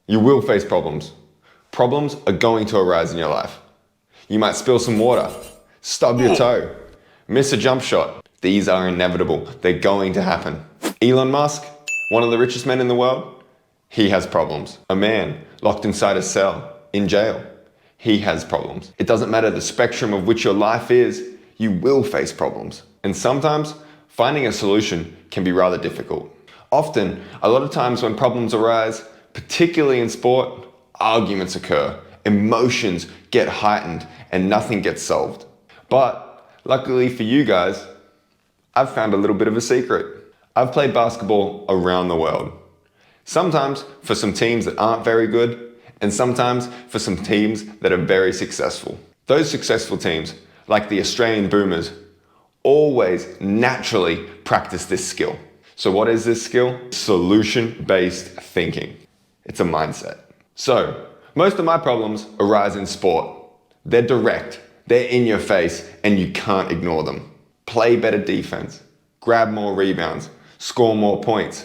You will face problems. Problems are going to arise in your life. You might spill some water, stub your toe, miss a jump shot. These are inevitable. They're going to happen. Elon Musk, one of the richest men in the world, he has problems. A man locked inside a cell, in jail, he has problems. It doesn't matter the spectrum of which your life is, you will face problems. And sometimes finding a solution can be rather difficult. Often, a lot of times when problems arise, particularly in sport, arguments occur, emotions get heightened, and nothing gets solved. But luckily for you guys, I've found a little bit of a secret. I've played basketball around the world. Sometimes for some teams that aren't very good, and sometimes for some teams that are very successful. Those successful teams, like the Australian Boomers, always naturally practice this skill. So what is this skill? Solution-based thinking. It's a mindset. So most of my problems arise in sport. They're direct, they're in your face, and you can't ignore them. Play better defense, grab more rebounds, score more points.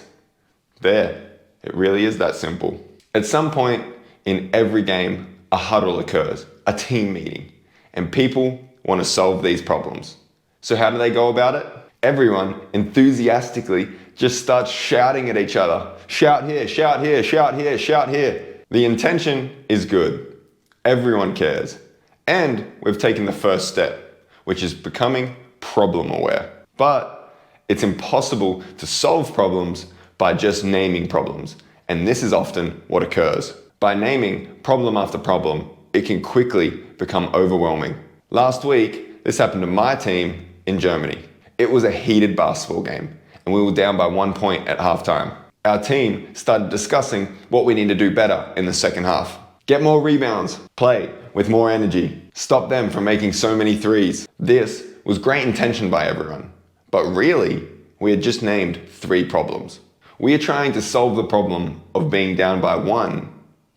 There, it really is that simple. At some point in every game, a huddle occurs, a team meeting, and people want to solve these problems. So how do they go about it? Everyone enthusiastically just starts shouting at each other. Shout here, shout here, shout here, shout here. The intention is good. Everyone cares. And we've taken the first step, which is becoming problem aware. But it's impossible to solve problems by just naming problems. And this is often what occurs. By naming problem after problem, it can quickly become overwhelming. Last week, this happened to my team in Germany. It was a heated basketball game, and we were down by 1 point at halftime. Our team started discussing what we need to do better in the second half. Get more rebounds, play with more energy, stop them from making so many threes. This was great intention by everyone, but really, we had just named 3 problems. We are trying to solve the problem of being down by 1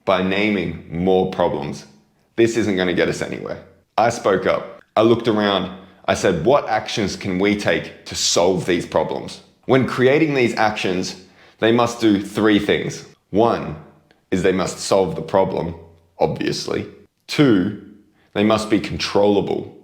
by naming more problems. This isn't going to get us anywhere. I spoke up. I looked around. I said, what actions can we take to solve these problems? When creating these actions, they must do 3 things. 1 is they must solve the problem, obviously. 2, they must be controllable.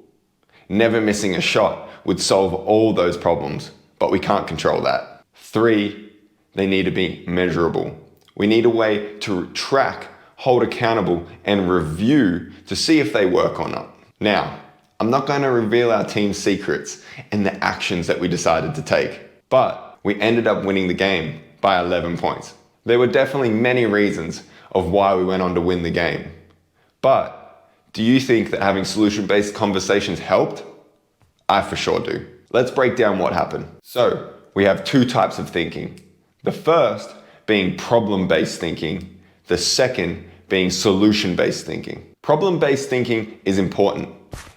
Never missing a shot would solve all those problems, but we can't control that. 3, they need to be measurable. We need a way to track, hold accountable, and review to see if they work or not. Now, I'm not going to reveal our team's secrets and the actions that we decided to take, but we ended up winning the game by 11 points. There were definitely many reasons of why we went on to win the game. But do you think that having solution-based conversations helped? I for sure do. Let's break down what happened. So we have 2 types of thinking. The first being problem-based thinking. The second being solution-based thinking. Problem-based thinking is important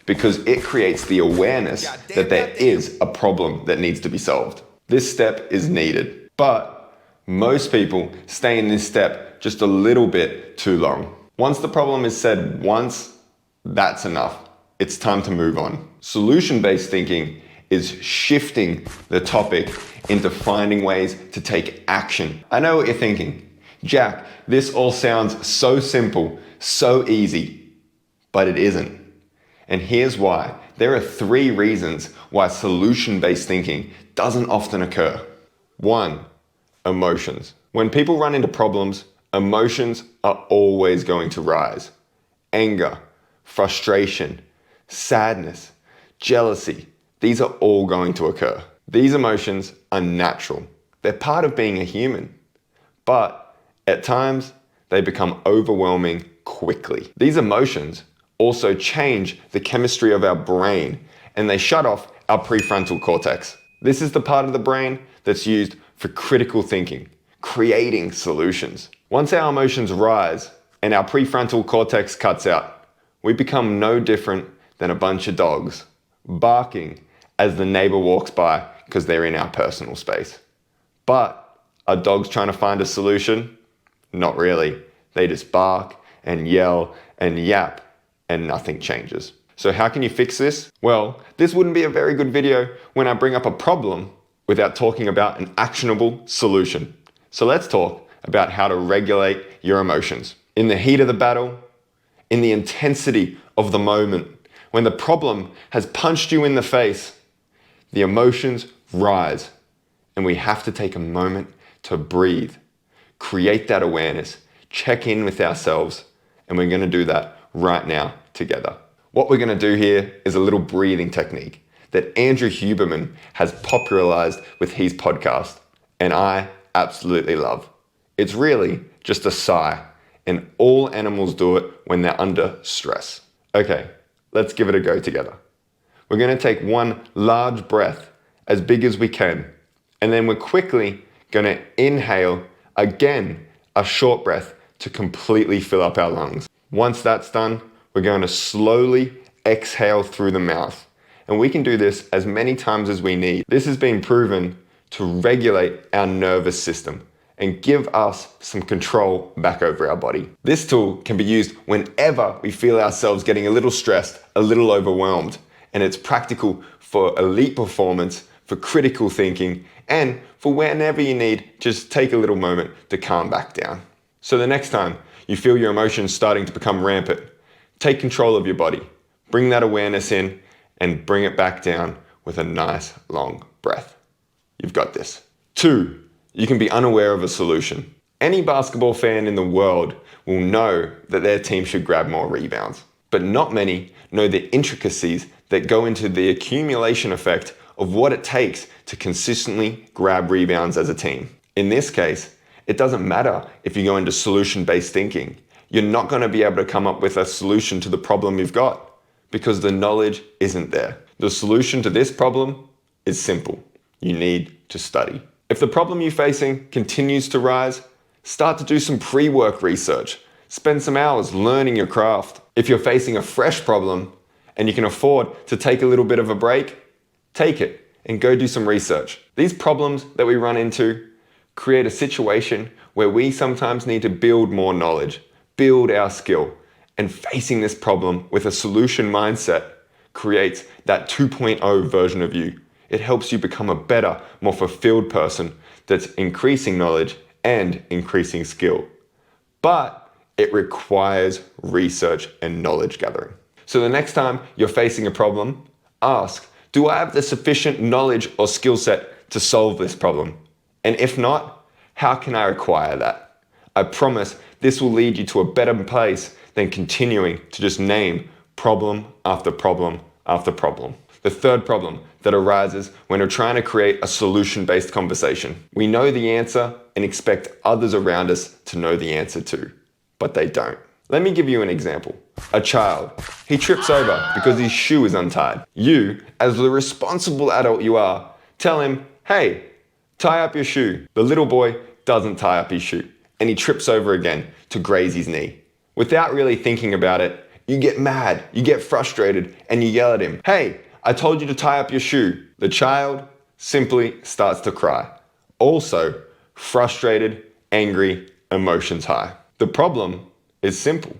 because it creates the awareness that there is a problem that needs to be solved. This step is needed, but most people stay in this step just a little bit too long. Once the problem is said once, that's enough. It's time to move on. Solution-based thinking is shifting the topic into finding ways to take action. I know what you're thinking. Jack, this all sounds so simple, so easy, but it isn't. And here's why. There are 3 reasons why solution-based thinking doesn't often occur. 1, emotions. When people run into problems, emotions are always going to rise. Anger, frustration, sadness, jealousy, these are all going to occur. These emotions are natural. They're part of being a human. But at times, they become overwhelming quickly. These emotions also change the chemistry of our brain, and they shut off our prefrontal cortex. This is the part of the brain that's used for critical thinking, creating solutions. Once our emotions rise and our prefrontal cortex cuts out, we become no different than a bunch of dogs barking as the neighbor walks by because they're in our personal space. But are dogs trying to find a solution? Not really. They just bark and yell and yap and nothing changes. So how can you fix this? Well, this wouldn't be a very good video when I bring up a problem without talking about an actionable solution. So let's talk about how to regulate your emotions. In the heat of the battle, in the intensity of the moment, when the problem has punched you in the face, the emotions rise, and we have to take a moment to breathe, create that awareness, check in with ourselves, and we're going to do that right now together. What we're going to do here is a little breathing technique that Andrew Huberman has popularized with his podcast, and I absolutely love. It's really just a sigh, and all animals do it when they're under stress. Okay, let's give it a go together. We're going to take one large breath, as big as we can, and then we're quickly going to inhale again a short breath to completely fill up our lungs. Once that's done, we're going to slowly exhale through the mouth. And we can do this as many times as we need. This has been proven to regulate our nervous system and give us some control back over our body. This tool can be used whenever we feel ourselves getting a little stressed, a little overwhelmed, and it's practical for elite performance, for critical thinking, and for whenever you need, just take a little moment to calm back down. So the next time you feel your emotions starting to become rampant, take control of your body, bring that awareness in, and bring it back down with a nice long breath. You've got this. 2, you can be unaware of a solution. Any basketball fan in the world will know that their team should grab more rebounds, but not many know the intricacies that go into the accumulation effect of what it takes to consistently grab rebounds as a team. In this case, it doesn't matter if you go into solution-based thinking. You're not going to be able to come up with a solution to the problem you've got because the knowledge isn't there. The solution to this problem is simple. You need to study. If the problem you're facing continues to rise, start to do some pre-work research. Spend some hours learning your craft. If you're facing a fresh problem and you can afford to take a little bit of a break, take it and go do some research. These problems that we run into create a situation where we sometimes need to build more knowledge, build our skill, and facing this problem with a solution mindset creates that 2.0 version of you. It helps you become a better, more fulfilled person that's increasing knowledge and increasing skill. But it requires research and knowledge gathering. So the next time you're facing a problem, ask, do I have the sufficient knowledge or skill set to solve this problem? And if not, how can I acquire that? I promise this will lead you to a better place than continuing to just name problem after problem after problem. The third problem that arises when we're trying to create a solution-based conversation. We know the answer and expect others around us to know the answer too, but they don't. Let me give you an example. A child, he trips over because his shoe is untied. You, as the responsible adult you are, tell him, hey, tie up your shoe. The little boy doesn't tie up his shoe, and he trips over again to graze his knee. Without really thinking about it, you get mad, you get frustrated, and you yell at him, hey, I told you to tie up your shoe. The child simply starts to cry. Also, frustrated, angry, emotions high. The problem is simple.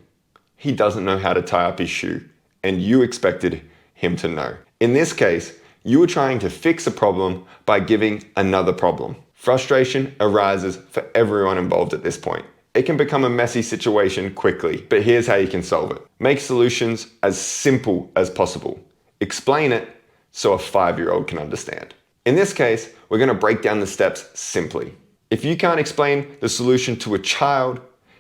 He doesn't know how to tie up his shoe, and you expected him to know. In this case, you were trying to fix a problem by giving another problem. Frustration arises for everyone involved at this point. It can become a messy situation quickly, but here's how you can solve it. Make solutions as simple as possible. Explain it so a 5-year-old can understand. In this case, we're going to break down the steps simply. If you can't explain the solution to a child,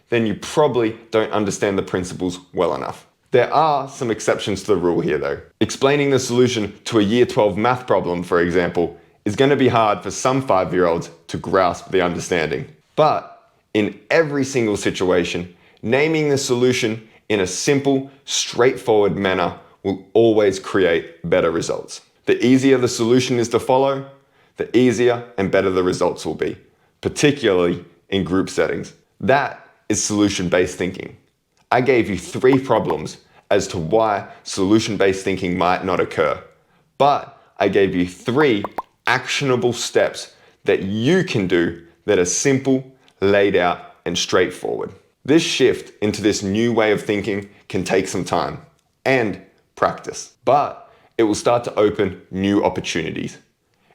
then you probably don't understand the principles well enough. There are some exceptions to the rule here though. Explaining the solution to a year 12 math problem, for example, is going to be hard for some 5-year-olds to grasp the understanding. But in every single situation, naming the solution in a simple, straightforward manner will always create better results. The easier the solution is to follow, the easier and better the results will be, particularly in group settings. That is solution-based thinking. I gave you 3 problems as to why solution-based thinking might not occur, but I gave you 3 actionable steps that you can do that are simple, laid out, and straightforward. This shift into this new way of thinking can take some time and practice, but it will start to open new opportunities.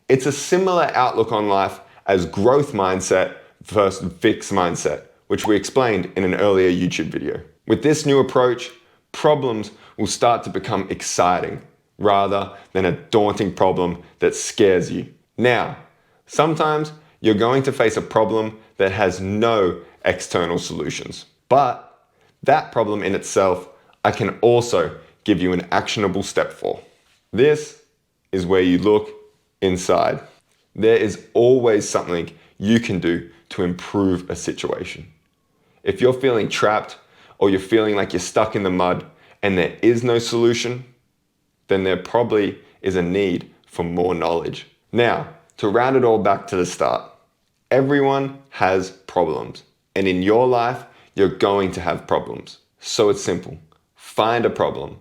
It's a similar outlook on life as growth mindset versus fixed mindset, which we explained in an earlier YouTube video. With this new approach, problems will start to become exciting rather than a daunting problem that scares you. Now, sometimes you're going to face a problem that has no external solutions, but that problem in itself, I can also give you an actionable step for. This is where you look inside. There is always something you can do to improve a situation. If you're feeling trapped or you're feeling like you're stuck in the mud and there is no solution, then there probably is a need for more knowledge. Now, to round it all back to the start, everyone has problems, and in your life, you're going to have problems. So it's simple. Find a problem,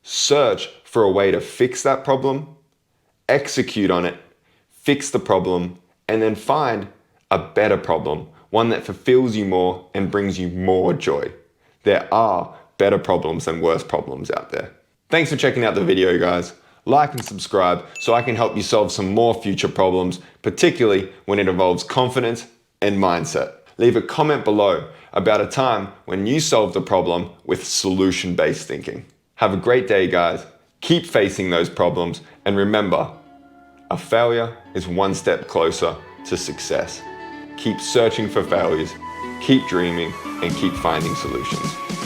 search for a way to fix that problem, execute on it, fix the problem, and then find a better problem, one that fulfills you more and brings you more joy. There are better problems than worse problems out there. Thanks for checking out the video, guys. Like and subscribe so I can help you solve some more future problems, particularly when it involves confidence and mindset. Leave a comment below about a time when you solved a problem with solution-based thinking. Have a great day, guys. Keep facing those problems, and remember, a failure is one step closer to success. Keep searching for failures, keep dreaming, and keep finding solutions.